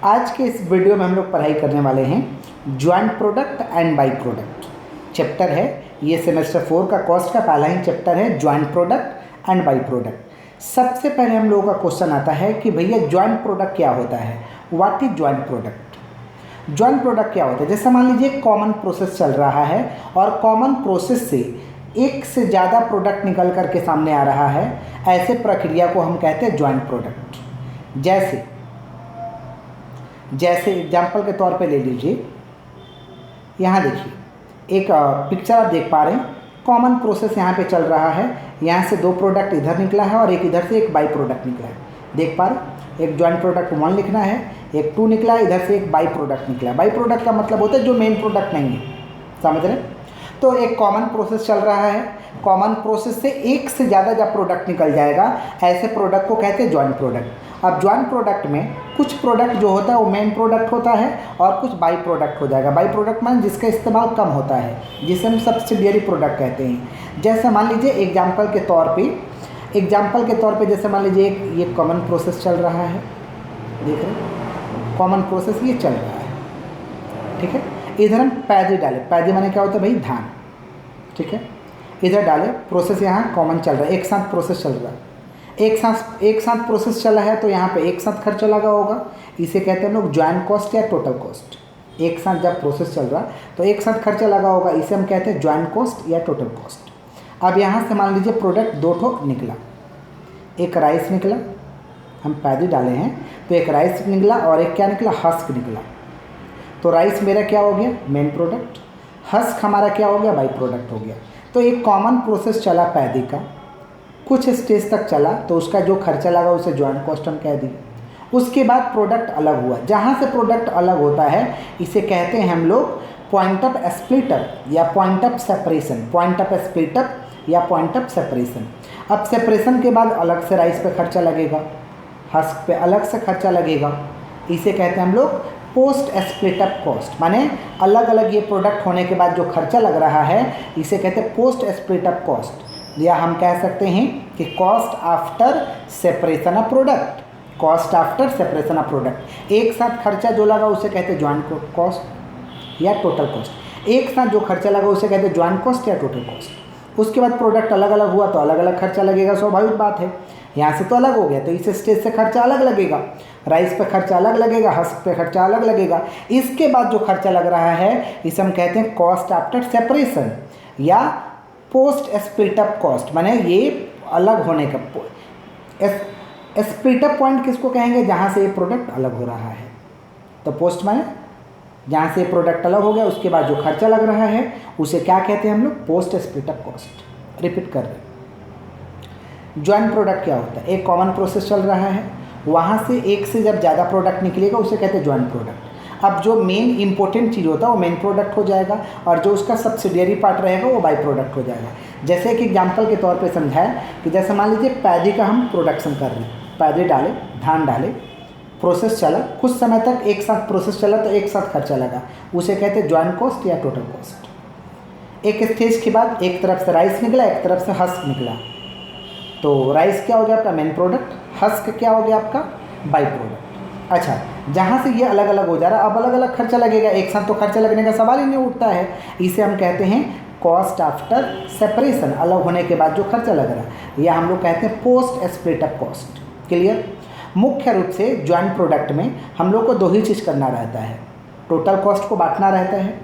आज के इस वीडियो में हम लोग पढ़ाई करने वाले हैं joint product and by product. Chapter है ये सेमेस्टर 4 का कॉस्ट का पहला ही चैप्टर है joint product and by product. सबसे पहले हम लोगों का क्वेश्चन आता है कि भैया ज्वाइंट प्रोडक्ट क्या होता है, what is joint product. Joint product क्या होता है, जैसे मान लीजिए कॉमन प्रोसेस चल रहा है और कॉमन प्रोसेस से एक से ज़्यादा प्रोडक्ट निकल करके सामने आ रहा है, ऐसे प्रक्रिया को हम कहते हैं ज्वाइंट प्रोडक्ट। जैसे एग्जाम्पल के तौर पे ले लीजिए, यहाँ देखिए एक पिक्चर आप देख पा रहे हैं, कॉमन प्रोसेस यहाँ पे चल रहा है। यहाँ से दो प्रोडक्ट इधर निकला है और एक इधर से एक बाई प्रोडक्ट निकला है, देख पा रहे। एक ज्वाइंट प्रोडक्ट 1 लिखना है, एक 2 निकला है, इधर से एक बाई प्रोडक्ट निकला है। बाई प्रोडक्ट का मतलब होता है जो मेन प्रोडक्ट नहीं है, समझ रहे। तो एक कॉमन प्रोसेस चल रहा है, कॉमन प्रोसेस से एक से ज़्यादा जब प्रोडक्ट निकल जाएगा, ऐसे प्रोडक्ट को कहते हैं ज्वाइंट प्रोडक्ट। अब ज्वाइंट प्रोडक्ट में कुछ प्रोडक्ट जो होता है वो मेन प्रोडक्ट होता है और कुछ बाई प्रोडक्ट हो जाएगा। बाई प्रोडक्ट मान जिसका इस्तेमाल कम होता है, जिसे हम सब्सिडियरी प्रोडक्ट कहते हैं। जैसे मान लीजिए एग्जाम्पल के तौर पे जैसे मान लीजिए ये कॉमन प्रोसेस चल रहा है, देख रहे हैं कॉमन प्रोसेस ये चल रहा है, ठीक है। इधर हम पैदी डाले, पैदी माने क्या होता है भाई, धान, ठीक है। इधर डाले, प्रोसेस यहाँ कॉमन चल रहा है, एक साथ प्रोसेस चल रहा है, एक साथ प्रोसेस चला है तो यहाँ पे एक साथ खर्चा लगा होगा, इसे कहते हैं हम लोग ज्वाइंट कॉस्ट या टोटल कॉस्ट। एक साथ जब प्रोसेस चल रहा तो एक साथ खर्चा लगा होगा, इसे हम कहते हैं ज्वाइंट कॉस्ट या टोटल कॉस्ट। अब यहाँ से मान लीजिए प्रोडक्ट 2 ठो निकला, एक राइस निकला, हम पैदी डाले हैं तो एक राइस निकला और एक क्या निकला, हस्क निकला। तो राइस मेरा क्या हो गया, मेन प्रोडक्ट, हस्क हमारा क्या हो गया, बाई प्रोडक्ट हो गया। तो एक कॉमन प्रोसेस चला पैदी का, कुछ स्टेज तक चला तो उसका जो खर्चा लगा उसे ज्वाइंट कॉस्ट हम कह दिए। उसके बाद प्रोडक्ट अलग हुआ, जहाँ से प्रोडक्ट अलग होता है इसे कहते हैं हम लोग पॉइंट ऑफ स्प्लिटअप या point of separation. Point of split up या पॉइंट ऑफ सेपरेशन। अब सेपरेशन के बाद अलग से राइस पे खर्चा लगेगा, हस्क पे अलग से खर्चा लगेगा, इसे कहते हैं हम लोग पोस्ट स्प्लिटअप कॉस्ट। माने अलग अलग ये प्रोडक्ट होने के बाद जो खर्चा लग रहा है इसे कहते हैं पोस्ट स्प्लिटअप कॉस्ट, या हम कह सकते हैं कि cost after separation of product. Cost after separation of product, एक साथ खर्चा जो लगा उसे कहते हैं ज्वाइंट कॉस्ट या टोटल कॉस्ट। एक साथ जो खर्चा लगा उसे कहते हैं ज्वाइंट कॉस्ट या टोटल कॉस्ट। उसके बाद प्रोडक्ट अलग अलग हुआ तो अलग अलग खर्चा लगेगा, स्वाभाविक बात है। यहाँ से तो अलग हो गया तो इस स्टेज से खर्चा अलग लगेगा, राइस पे खर्चा अलग लगेगा, हस्क पे खर्चा अलग लगेगा। इसके बाद जो खर्चा लग रहा है इसे हम कहते हैं कॉस्ट आफ्टर सेपरेशन या पोस्ट स्प्लिटअप कॉस्ट। माने ये अलग होने का स्प्लिटअप पॉइंट किसको कहेंगे, जहाँ से ये प्रोडक्ट अलग हो रहा है। तो पोस्ट माने जहाँ से प्रोडक्ट अलग हो गया उसके बाद जो खर्चा लग रहा है उसे क्या कहते हैं हम लोग, पोस्ट स्प्लिटअप कॉस्ट। रिपीट कर रहे हैं, ज्वाइंट प्रोडक्ट क्या होता है, एक कॉमन प्रोसेस चल रहा है, वहाँ से एक से जब ज़्यादा प्रोडक्ट निकलेगा उसे कहते हैं ज्वाइंट प्रोडक्ट। अब जो मेन इंपॉर्टेंट चीज़ होता है वो मेन प्रोडक्ट हो जाएगा और जो उसका सब्सिडियरी पार्ट रहेगा वो बाई प्रोडक्ट हो जाएगा। जैसे कि एग्जांपल के तौर पे समझाया कि जैसे मान लीजिए पैदी का हम प्रोडक्शन कर रहे हैं, पैदी डाले, धान डाले, प्रोसेस चला, कुछ समय तक एक साथ प्रोसेस चला तो एक साथ खर्चा लगा, उसे कहते हैं ज्वाइंट कॉस्ट या टोटल कॉस्ट। एक स्टेज के बाद एक तरफ से राइस निकला, एक तरफ से हस्क निकला, तो राइस क्या हो गया आपका मेन प्रोडक्ट, हस्क क्या हो गया आपका बाई प्रोडक्ट। अच्छा, जहाँ से ये अलग अलग हो जा रहा है अब अलग अलग खर्चा लगेगा, एक साथ तो खर्चा लगने का सवाल ही नहीं उठता है, इसे हम कहते हैं कॉस्ट आफ्टर सेपरेशन। अलग होने के बाद जो खर्चा लग रहा है यह हम लोग कहते हैं पोस्ट स्प्लिटअप कॉस्ट। क्लियर। मुख्य रूप से ज्वाइंट प्रोडक्ट में हम लोग को 2 ही चीज़ करना रहता है, टोटल कॉस्ट को बांटना रहता है,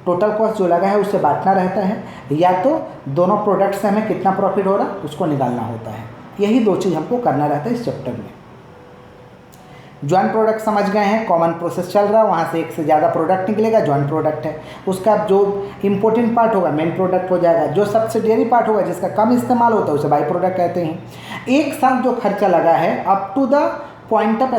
टोटल कॉस्ट जो लगा है उसे बांटना रहता है, या तो दोनों प्रोडक्ट से हमें कितना प्रॉफिट हो रहा है उसको निकालना होता है। यही 2 चीज़ हमको करना रहता है इस चैप्टर में। ज्वाइंट प्रोडक्ट समझ गए हैं, कॉमन प्रोसेस चल रहा है, वहाँ से एक से ज़्यादा प्रोडक्ट निकलेगा, ज्वाइंट प्रोडक्ट है। उसका जो इंपॉर्टेंट पार्ट होगा मेन प्रोडक्ट हो जाएगा, जो सब्सिडियरी पार्ट होगा जिसका कम इस्तेमाल होता है उसे बाई प्रोडक्ट कहते हैं। एक साथ जो खर्चा लगा है up to the point of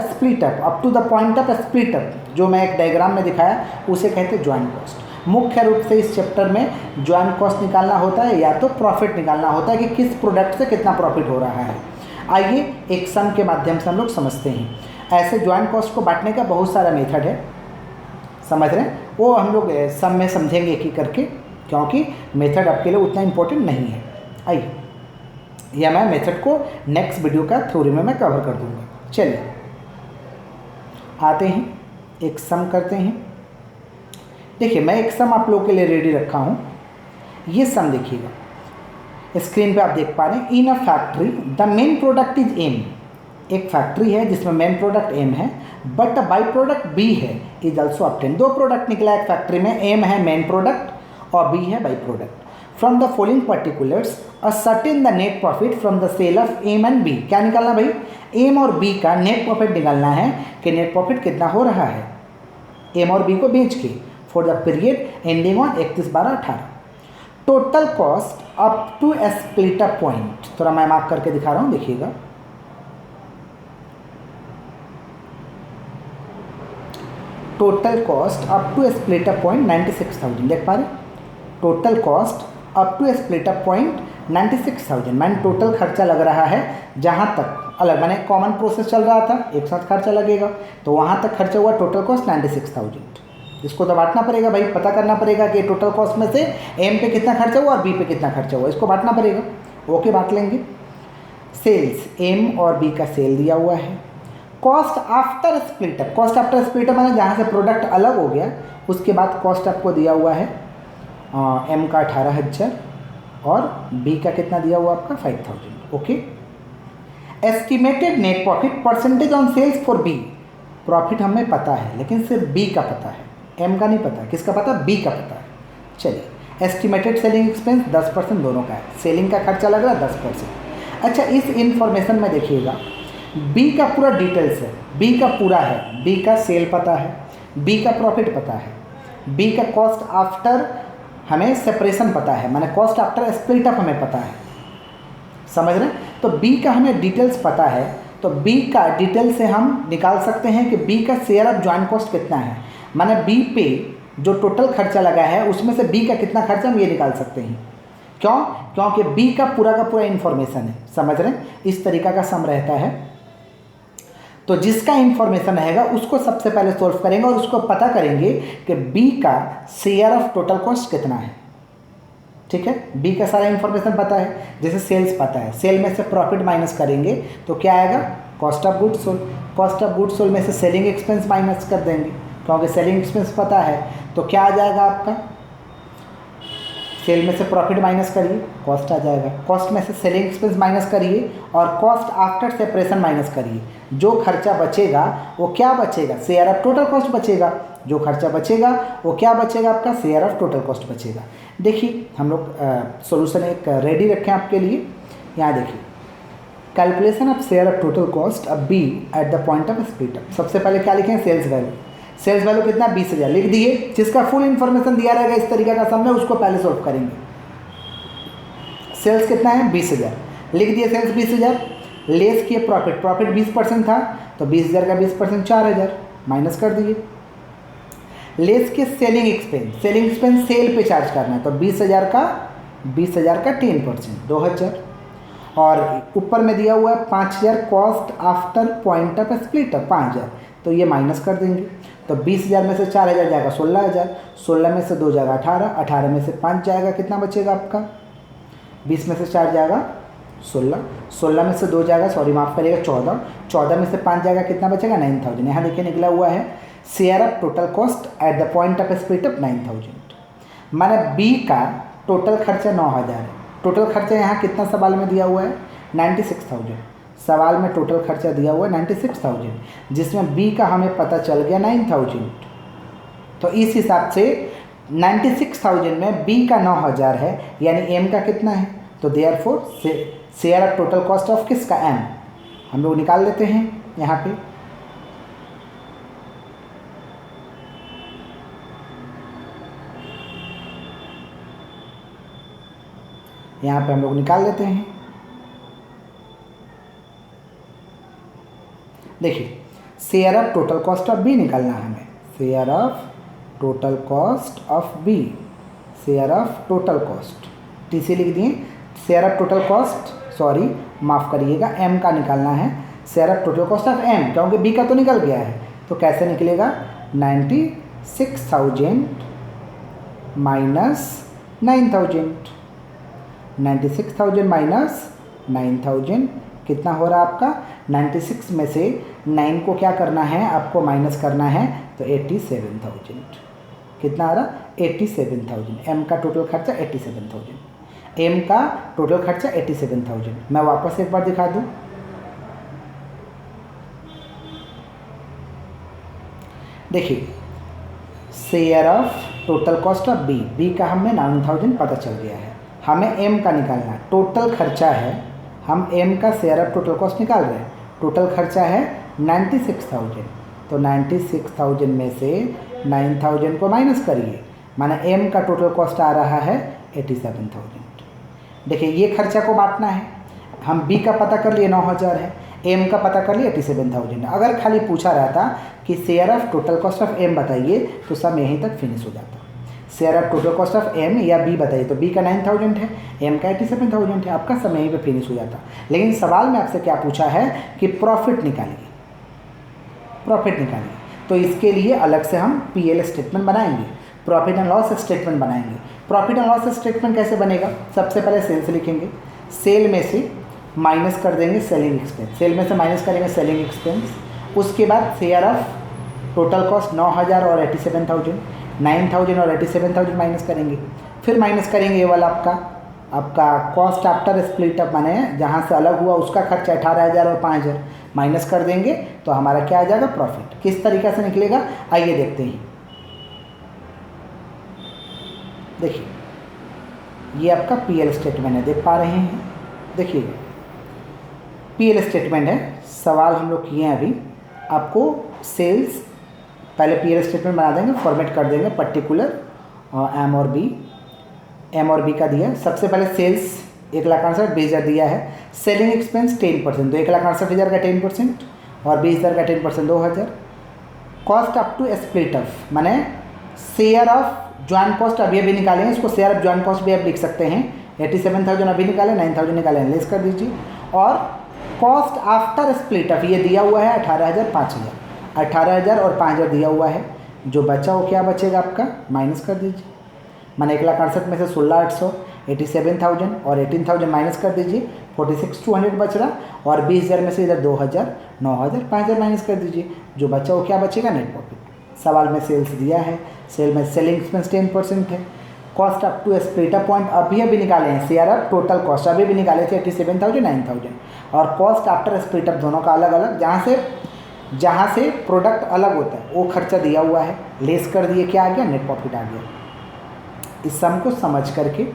split up, जो मैं एक डायग्राम में दिखाया उसे कहते हैं ज्वाइंट कॉस्ट। मुख्य रूप से इस चैप्टर में ज्वाइंट कॉस्ट निकालना होता है या तो प्रॉफिट निकालना होता है कि किस प्रोडक्ट से कितना प्रॉफिट हो रहा है। आइए एक सम के माध्यम से हम लोग समझते हैं। ऐसे ज्वाइंट कॉस्ट को बांटने का बहुत सारा मेथड है, समझ रहे हैं, वो हम लोग सम में समझेंगे एक ही करके, क्योंकि मेथड आपके लिए उतना इम्पोर्टेंट नहीं है। आइए, या मैं मेथड को नेक्स्ट वीडियो का थ्योरी में मैं कवर कर दूँगा। चलिए आते हैं एक सम करते हैं। देखिए मैं एक सम आप लोगों के लिए रेडी रखा हूँ। ये सम देखिएगा, स्क्रीन पे आप देख पा रहे हैं। In a factory the main product is M. एक फैक्ट्री है जिसमें मेन प्रोडक्ट एम है, बट बाई प्रोडक्ट बी है इज ऑल्सो ऑब्टेन। दो प्रोडक्ट निकला एक फैक्ट्री में, एम है मेन प्रोडक्ट और बी है by product. From the following particulars ascertain the net profit from the sale of M and B. क्या निकालना भाई? एम और बी का नेट प्रॉफिट निकालना है कि नेट प्रॉफिट कितना हो रहा है एम और बी को बेच के for the period ending on 31/12/18। Total cost up to a split up point, थोड़ा मैं मार्क करके दिखा रहा हूँ, देखिएगा। Total cost up to a split up point 96,000, देख पा रहे? Total cost up to a split up point 96,000। मैंने टोटल खर्चा लग रहा है जहाँ तक अलग मैंने कॉमन प्रोसेस चल रहा था, एक साथ खर्चा लगेगा, तो वहाँ तक खर्चा हुआ टोटल कॉस्ट 96,000। इसको तो बांटना पड़ेगा भाई, पता करना पड़ेगा कि टोटल कॉस्ट में से एम पे कितना खर्चा हुआ और बी पे कितना खर्चा हुआ, इसको बांटना पड़ेगा। ओके, बांट लेंगे। सेल्स एम और बी का सेल दिया हुआ है। कॉस्ट आफ्टर स्प्लिटअप, कॉस्ट आफ्टर स्प्लिटअप मैंने जहाँ से प्रोडक्ट अलग हो गया उसके बाद कॉस्ट आपको दिया हुआ है एम का 18,000 और बी का कितना दिया हुआ आपका 5,000। Okay. Estimated net profit percentage on sales for B. Profit हमें पता है लेकिन सिर्फ बी का पता है, एम का नहीं पता। किसका पता? बी का पता है। चलिए, एस्टिमेटेड सेलिंग एक्सपेंस 10% दोनों का है, सेलिंग का खर्चा लग रहा है 10%। अच्छा, इस इंफॉर्मेशन में देखिएगा बी का पूरा डिटेल्स है, बी का पूरा है, बी का सेल पता है, बी का प्रॉफिट पता है, बी का कॉस्ट आफ्टर हमें सेपरेशन पता है, माने कॉस्ट आफ्टर स्प्लिट अप हमें पता है, समझ रहे हैं? तो बी का हमें डिटेल्स पता है, तो बी का डिटेल से हम निकाल सकते हैं कि बी का शेयर ऑफ जॉइंट कॉस्ट कितना है, माने बी पे जो टोटल खर्चा लगा है उसमें से बी का कितना खर्चा हम ये निकाल सकते हैं। क्यों? क्योंकि बी का पूरा इन्फॉर्मेशन है, समझ रहे हैं? इस तरीका का सम रहता है। तो जिसका इन्फॉर्मेशन रहेगा उसको सबसे पहले सॉल्व करेंगे और उसको पता करेंगे कि बी का शेयर ऑफ टोटल कॉस्ट कितना है। ठीक है, बी का सारा इन्फॉर्मेशन पता है, जैसे सेल्स पता है, सेल में से प्रॉफिट माइनस करेंगे तो क्या आएगा? Cost of goods sold. Cost of goods sold में से सेलिंग एक्सपेंस माइनस कर देंगे, क्योंकि सेलिंग एक्सपेंस पता है, तो क्या आ जाएगा आपका? सेल में से प्रॉफिट माइनस करिए, कॉस्ट आ जाएगा। कॉस्ट में से सेलिंग एक्सपेंस माइनस करिए और कॉस्ट आफ्टर सेपरेशन माइनस करिए। जो खर्चा बचेगा वो क्या बचेगा? शेयर ऑफ टोटल कॉस्ट बचेगा। जो खर्चा बचेगा वो क्या बचेगा? आपका शेयर ऑफ टोटल कॉस्ट बचेगा। देखिए, हम लोग सॉल्यूशन एक रेडी रखें आपके लिए। यहाँ देखिए, calculation of share of total cost of B at the point of split up. सबसे पहले क्या लिखें? Sales value. सेल्स वैल्यू कितना? 20,000 लिख दिए। जिसका फुल इन्फॉर्मेशन दिया रहेगा इस तरीके का सम में, उसको पहले सॉल्व करेंगे। सेल्स कितना है? 20,000 लिख दिए। सेल्स 20,000 लेस किए प्रॉफिट, प्रॉफिट 20% था तो 20,000 का 20% 4,000 माइनस कर दिए। लेस के selling expense, selling expense sale पे चार्ज करना है तो 20,000 का 10% 2,000 और ऊपर में दिया हुआ है 5,000 cost after point of split up 5,000, तो ये माइनस कर देंगे। तो 20,000 में से 4,000 जाएगा 16,000, 16 में से 2 जाएगा 18, 18 में से 5 जाएगा, कितना बचेगा आपका? 20 में से 4 जाएगा 16, 16 में से 2 जाएगा, सॉरी माफ़ करिएगा 14, 14 में से 5 जाएगा, कितना बचेगा? 9,000। यहाँ देखिए निकला हुआ है share of total cost at the point of split up 9,000। माने बी का टोटल खर्चा 9,000 है। टोटल खर्चा यहाँ कितना सवाल में दिया हुआ है? 96,000। सवाल में टोटल खर्चा दिया हुआ है 96,000, जिसमें बी का हमें पता चल गया 9,000। तो इस हिसाब से 96,000 में बी का 9,000 है, यानी एम का कितना है? तो therefore share of total cost of किसका? एम। हम लोग निकाल लेते हैं यहाँ पे। यहाँ पे हम लोग निकाल लेते हैं। देखिए, share of total cost of B निकालना है हमें। Share of total cost of B, share of total cost, TC लिख दिए। Share of total cost, sorry माफ़ करिएगा, एम का निकालना है। Share of total cost of M, क्योंकि बी का तो निकल गया है, तो कैसे निकलेगा? 96,000 माइनस 9,000, 96,000 माइनस 9,000 कितना हो रहा है आपका 96 में से 9 को क्या करना है आपको माइनस करना है, तो 87,000 कितना आ रहा 87,000। एम का टोटल खर्चा 87,000, एम का टोटल खर्चा 87,000। मैं वापस एक बार दिखा दूं, देखिए share of total cost of B का हमें 9,000 पता चल गया है, हमें एम का निकालना है। टोटल खर्चा है, हम एम का शेयर ऑफ टोटल कॉस्ट निकाल रहे हैं। टोटल खर्चा है 96,000, तो 96,000 में से 9,000 को माइनस करिए, माना एम का टोटल कॉस्ट आ रहा है 87,000। देखिए ये खर्चा को बांटना है, हम बी का पता कर लिए 9,000 है, एम का पता कर लिए 87,000। अगर खाली पूछा रहता कि share of total cost of M बताइए तो सब यहीं तक फिनिश हो जाता। Share of total cost of M या बी बताइए, तो बी का 9,000 है, एम का 87,000 है, आपका सब यहीं पे फिनिश हो जाता। लेकिन सवाल में आपसे क्या पूछा है कि प्रॉफिट निकालिए, प्रॉफिट निकालिए, तो इसके लिए अलग से हम पीएल स्टेटमेंट बनाएंगे, प्रॉफिट एंड लॉस स्टेटमेंट बनाएंगे। प्रॉफिट एंड लॉस स्टेटमेंट कैसे बनेगा, सबसे पहले सेल्स लिखेंगे, सेल में से माइनस कर देंगे सेलिंग एक्सपेंस, सेल में से माइनस करेंगे सेलिंग एक्सपेंस। उसके बाद शेयर ऑफ टोटल कॉस्ट 9,000 और 87,000, 9,000 और 87,000 माइनस करेंगे। फिर माइनस करेंगे ये वाला आपका कॉस्ट आफ्टर स्प्लिट अप, माने जहाँ से अलग हुआ उसका खर्चा 18,000 और 5,000 माइनस कर देंगे, तो हमारा क्या आ जाएगा प्रॉफिट। किस तरीके से निकलेगा आइए देखते हैं। देखिए ये आपका पीएल स्टेटमेंट है, देख पा रहे हैं, देखिए पीएल स्टेटमेंट है। सवाल हम लोग किए हैं अभी, आपको सेल्स पहले पीएल स्टेटमेंट बना देंगे, फॉर्मेट कर देंगे पर्टिकुलर एम और बी का दिया। सबसे पहले सेल्स 1,68,20,000 दिया है, सेलिंग एक्सपेंस 10%, तो 1,68,000 का 10% और 20,000 का 10% 2,000। Cost up to split off, माने शेयर ऑफ जॉइंट कॉस्ट अभी अभी निकालेंगे, इसको शेयर ऑफ जॉइंट कॉस्ट भी आप लिख सकते हैं। 87,000 अभी निकाले, 9,000 निकाले, लेस कर दीजिए। और कॉस्ट आफ्टर स्प्लिट ऑफ ये दिया हुआ है 18,000 5,000, 18,000 और 5,000 दिया हुआ है, जो बचा वो क्या बचेगा आपका माइनस कर दीजिए। मैंने 1,68,000 में से 16,800, 87,000 और 18,000 माइनस कर दीजिए, 46,200 बच रहा। और 20,000 में से इधर 2,000, 9,000, 5,000 माइनस कर दीजिए, जो बचा वो क्या बचेगा नेट प्रॉफिट। सवाल में सेल्स दिया है, सेल में सेलिंग एक्सपेंस 10% है। Cost up to split up point अभी अभी निकाले हैं, शेयर ऑफ टोटल कॉस्ट अभी भी निकाले थे 87,000 9,000, और कॉस्ट आफ्टर स्प्लिट अप दोनों का अलग अलग, जहाँ से प्रोडक्ट अलग होता है वो खर्चा दिया हुआ है, लेस कर दिए, क्या आ गया नेट प्रॉफिट आ गया। इस सम को समझ करके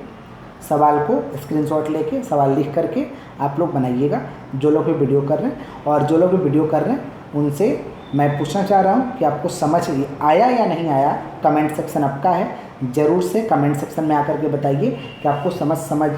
सवाल को स्क्रीनशॉट लेके सवाल लिख करके आप लोग बनाइएगा, जो लोग भी वीडियो कर रहे हैं। और जो लोग भी वीडियो कर रहे हैं उनसे मैं पूछना चाह रहा हूँ कि आपको समझ आया या नहीं आया। कमेंट सेक्शन आपका है, ज़रूर से कमेंट सेक्शन में आकर के बताइए कि आपको समझ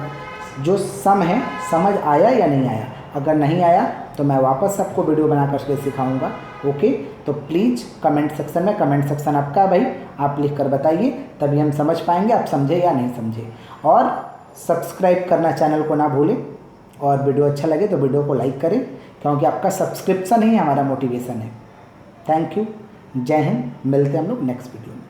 जो सम है समझ आया या नहीं आया। अगर नहीं आया तो मैं वापस आपको वीडियो बना करके सिखाऊंगा। ओके, तो प्लीज़ कमेंट सेक्शन में, कमेंट सेक्शन आपका भाई, आप लिख कर बताइए, तभी हम समझ पाएंगे आप समझे या नहीं समझे। और सब्सक्राइब करना चैनल को ना भूलें, और वीडियो अच्छा लगे तो वीडियो को लाइक करें, क्योंकि आपका सब्सक्रिप्शन ही हमारा मोटिवेशन है। थैंक यू, जय हिंद, मिलते हैं हम लोग नेक्स्ट वीडियो में।